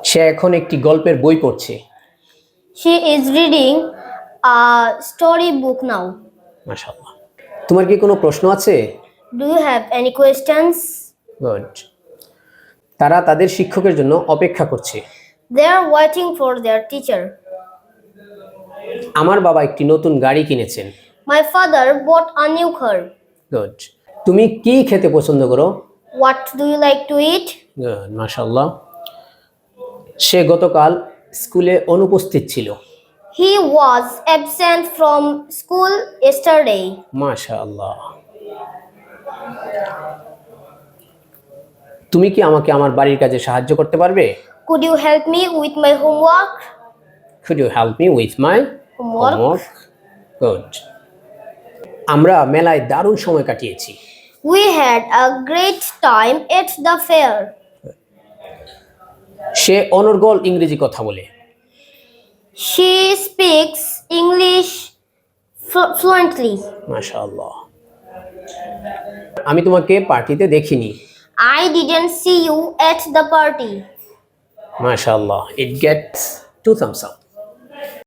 সে এখন একটি গল্পের বই পড়ছে। She is reading a storybook now. মাশাআল্লাহ। তোমার কি কোনো প্রশ্ন আছে? Do you have any questions? Good. তারা তাদের শিক্ষকের জন্য অপেক্ষা করছে। They are waiting for their teacher. আমার বাবা একটি নতুন গাড়ি কিনেছেন। My father bought a new car. Good. তুমি কি খেতে পছন্দ করো? What do you like to eat? Good, মাশাআল্লাহ। সে গতকাল স্কুলে অনুপস্থিত ছিল। He was absent from school yesterday. মাশাআল্লাহ। তুমি কি আমাকে আমার বাড়ির কাজে সাহায্য করতে পারবে? Could you help me with my homework? Could you help me with my Homework. Good. আমরা মেলায় দারুণ সময় কাটিয়েছি। We had a great time at the fair. সে অনর্গল ইংরেজি কথা বলে। She speaks English fluently. মাশাআল্লাহ। আমি তোমাকে পার্টিতে দেখিনি। I didn't see you at the party. মাশাআল্লাহ। It gets 2 thumbs up.